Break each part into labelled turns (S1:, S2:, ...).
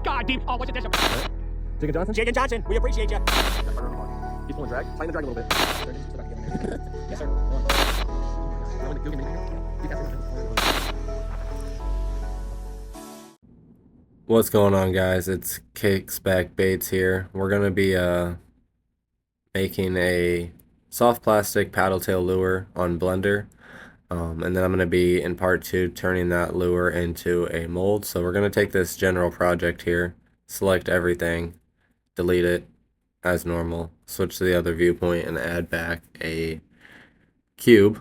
S1: God, Dean. Oh, what's it?
S2: Jig and Johnson?
S1: Jig and Johnson, we appreciate you.
S2: He's pulling drag. Tighten the drag a little bit.
S1: Yes, sir.
S3: What's going on, guys? It's Cakes Back Baits here. We're gonna be making a soft plastic paddle tail lure on Blender, and then I'm gonna be in part 2 turning that lure into a mold. So we're gonna take this general project here, select everything, delete it as normal, switch to the other viewpoint, and add back a cube.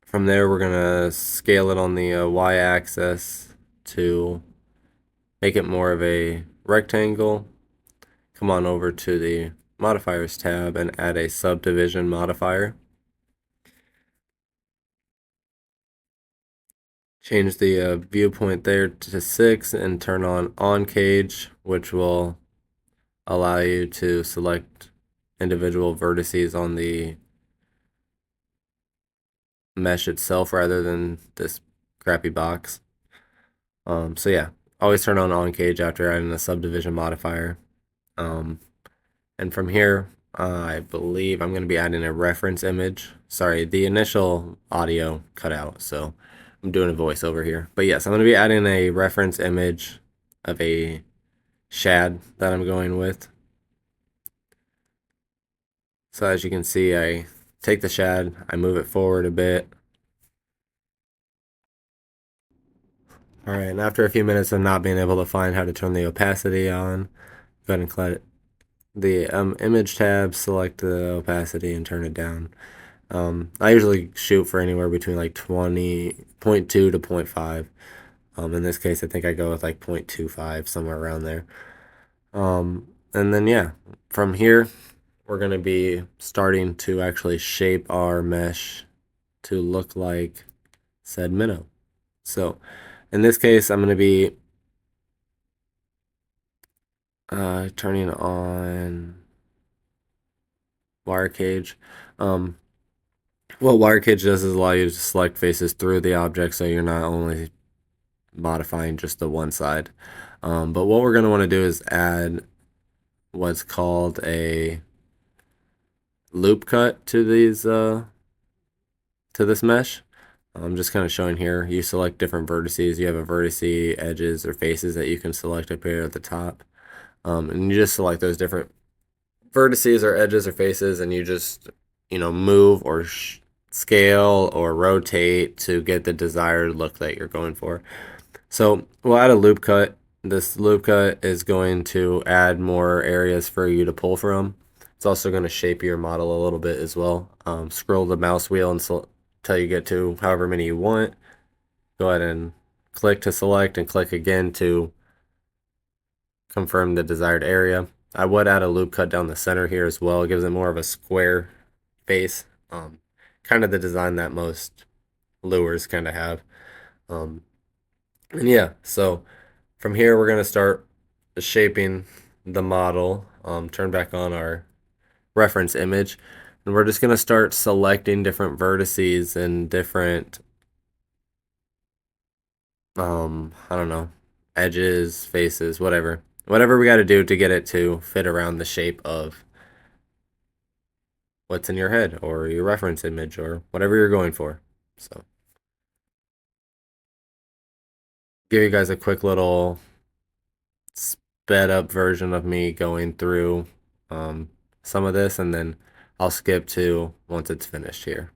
S3: From there, we're gonna scale it on the y-axis to make it more of a rectangle. Come on over to the modifiers tab and add a subdivision modifier. Change the viewpoint there to 6 and turn on cage, which will allow you to select individual vertices on the mesh itself rather than this crappy box. So yeah, always turn on cage after adding a subdivision modifier. And from here, I believe I'm going to be adding a reference image. Sorry, the initial audio cut out, so I'm doing a voiceover here. But yes, I'm going to be adding a reference image of a shad that I'm going with. So as you can see, I take the shad, I move it forward a bit. Alright, and after a few minutes of not being able to find how to turn the opacity on, go ahead and click the image tab, select the opacity and turn it down. I usually shoot for anywhere between like 0.2 to 0.5. In this case, I think I go with like 0.25, somewhere around there. And then yeah, from here, we're going to be starting to actually shape our mesh to look like said minnow. So in this case, I'm going to be turning on wire cage. What wire cage does is allow you to select faces through the object, so you're not only modifying just the one side. But what we're going to want to do is add what's called a loop cut to these to this mesh. I'm just kind of showing here. You select different vertices. You have a vertice, edges, or faces that you can select up here at the top, and you just select those different vertices or edges or faces, and you just move or scale or rotate to get the desired look that you're going for. So we'll add a loop cut. This loop cut is going to add more areas for you to pull from. It's also going to shape your model a little bit as well. Scroll the mouse wheel until you get to however many you want. Go ahead and click to select and click again to confirm the desired area. I would add a loop cut down the center here as well. It gives it more of a square face. Kind of the design that most lures kind of have. And yeah, so from here we're going to start shaping the model. Turn back on our reference image, and we're just going to start selecting different vertices and different I don't know, edges, faces, whatever we got to do to get it to fit around the shape of what's in your head or your reference image or whatever you're going for. So give you guys a quick little sped up version of me going through some of this, and then I'll skip to once it's finished here.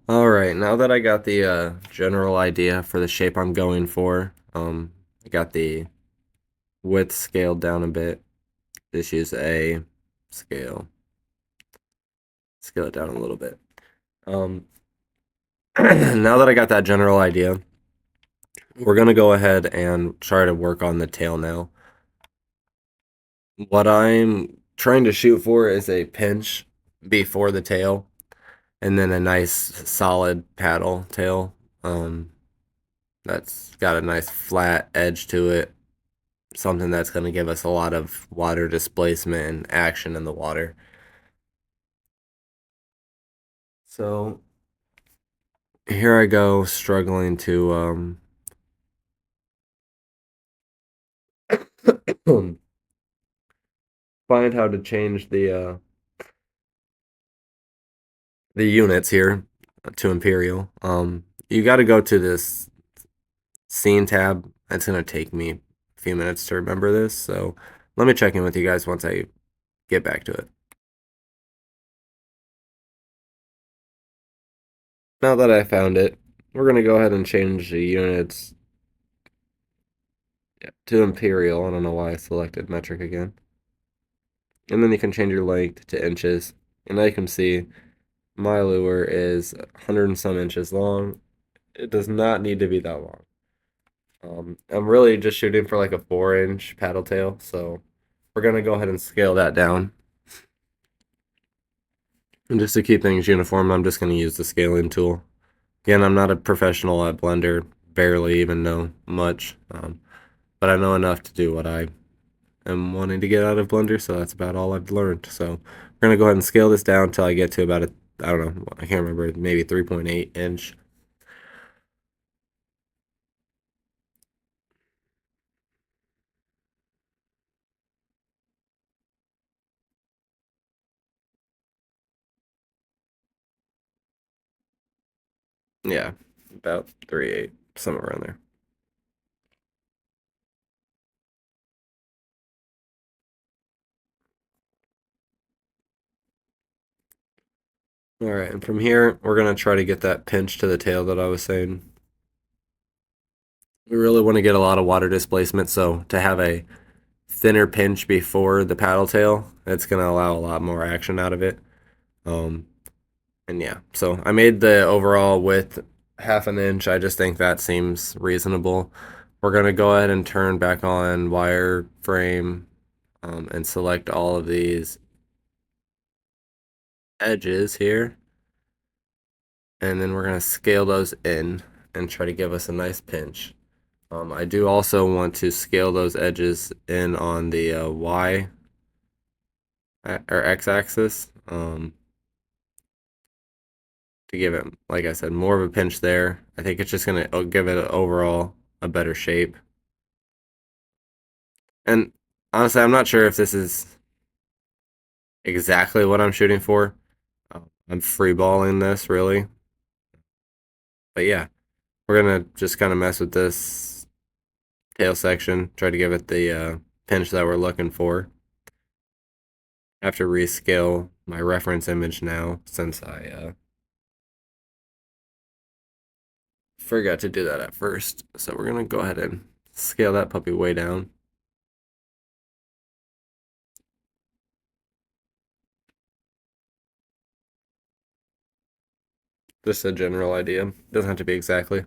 S3: Alright, now that I got the general idea for the shape I'm going for, I got the width scaled down a bit. Just use a scale. Scale it down a little bit. Now that I got that general idea, we're going to go ahead and try to work on the tail now. What I'm trying to shoot for is a pinch before the tail, and then a nice solid paddle tail. That's got a nice flat edge to it. Something that's going to give us a lot of water displacement and action in the water. So here I go, struggling to find how to change the units here to Imperial. You got to go to this scene tab. It's gonna take me a few minutes to remember this, so let me check in with you guys once I get back to it. Now that I found it, we're gonna go ahead and change the units to Imperial. I don't know why I selected metric again. And then you can change your length to inches. And now you can see my lure is 100 and some inches long. It does not need to be that long. I'm really just shooting for like a 4-inch paddle tail, so we're gonna go ahead and scale that down. And just to keep things uniform, I'm just gonna use the scaling tool. Again, I'm not a professional at Blender, barely even know much, but I know enough to do what I am wanting to get out of Blender, so that's about all I've learned. So we're gonna go ahead and scale this down until I get to about I don't know, I can't remember, maybe 3.8 inch. Yeah, about 3.8, somewhere around there. All right, and from here, we're gonna try to get that pinch to the tail that I was saying. We really want to get a lot of water displacement, so to have a thinner pinch before the paddle tail, it's gonna allow a lot more action out of it. Um, and yeah, so I made the overall width 1/2 inch. I just think that seems reasonable. We're gonna go ahead and turn back on wireframe and select all of these edges here. And then we're going to scale those in and try to give us a nice pinch. I do also want to scale those edges in on the Y or X axis to give it, like I said, more of a pinch there. I think it's just going to give it overall a better shape. And honestly, I'm not sure if this is exactly what I'm shooting for. I'm freeballing this really. But yeah, we're going to just kind of mess with this tail section, try to give it the pinch that we're looking for. I have to rescale my reference image now since I forgot to do that at first. So we're going to go ahead and scale that puppy way down. Just a general idea. Doesn't have to be exactly.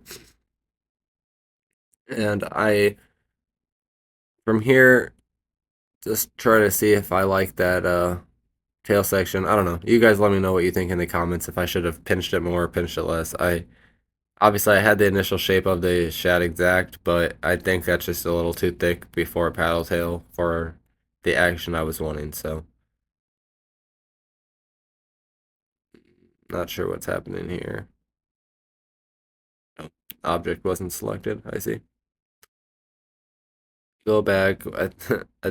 S3: And from here, just try to see if I like that tail section. I don't know. You guys let me know what you think in the comments if I should have pinched it more or pinched it less. Obviously, I had the initial shape of the Shad Exact, but I think that's just a little too thick before a paddle tail for the action I was wanting, so not sure what's happening here. Oh, object wasn't selected, I see. Go back, I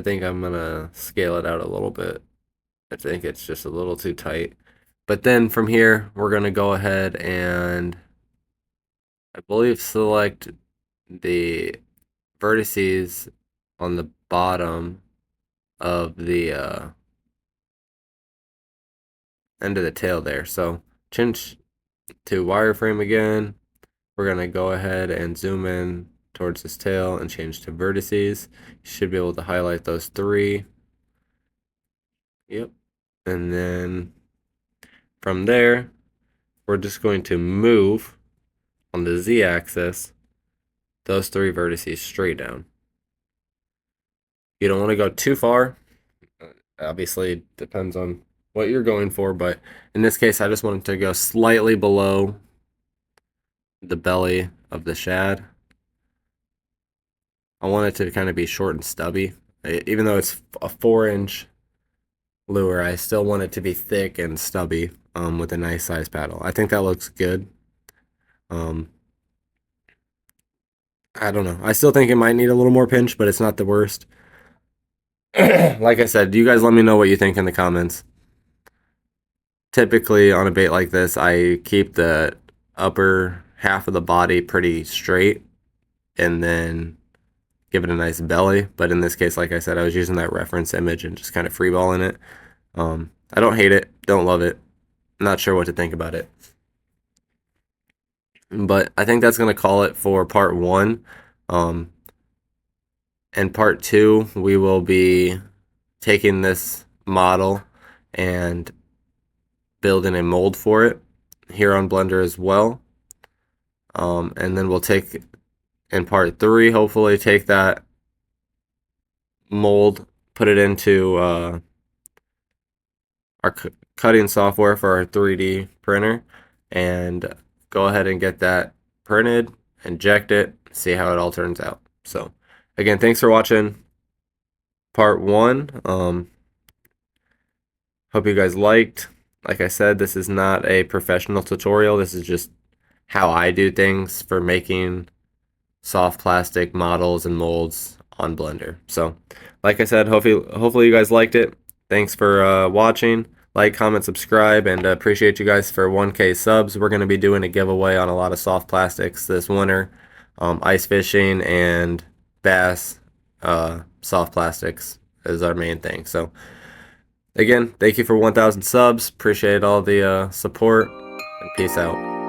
S3: think I'm gonna scale it out a little bit. I think it's just a little too tight. But then from here, we're gonna go ahead and I believe select the vertices on the bottom of the end of the tail there. So change to wireframe again. We're going to go ahead and zoom in towards this tail and change to vertices. You should be able to highlight those 3. Yep. And then from there, we're just going to move on the z-axis those 3 vertices straight down. You don't want to go too far. Obviously, it depends on what you're going for, but in this case, I just wanted to go slightly below the belly of the shad. I want it to kind of be short and stubby. Even though it's a 4-inch lure, I still want it to be thick and stubby with a nice size paddle. I think that looks good. I don't know. I still think it might need a little more pinch, but it's not the worst. Like I said, you guys let me know what you think in the comments. Typically on a bait like this, I keep the upper half of the body pretty straight and then give it a nice belly. But in this case, like I said, I was using that reference image and just kind of freeballing it. I don't hate it, don't love it. Not sure what to think about it. But I think that's going to call it for part 1. And part 2, we will be taking this model and building a mold for it here on Blender as well. And then we'll take, in part 3, hopefully take that mold, put it into our cutting software for our 3D printer, and go ahead and get that printed, inject it, see how it all turns out. So again, thanks for watching part 1. Hope you guys liked. Like I said, this is not a professional tutorial. This is just how I do things for making soft plastic models and molds on Blender. So like I said, hopefully you guys liked it. Thanks for watching. Like, comment, subscribe, and appreciate you guys for 1K subs. We're going to be doing a giveaway on a lot of soft plastics this winter. Ice fishing and bass soft plastics is our main thing. So again, thank you for 1,000 subs. Appreciate all the support, and peace out.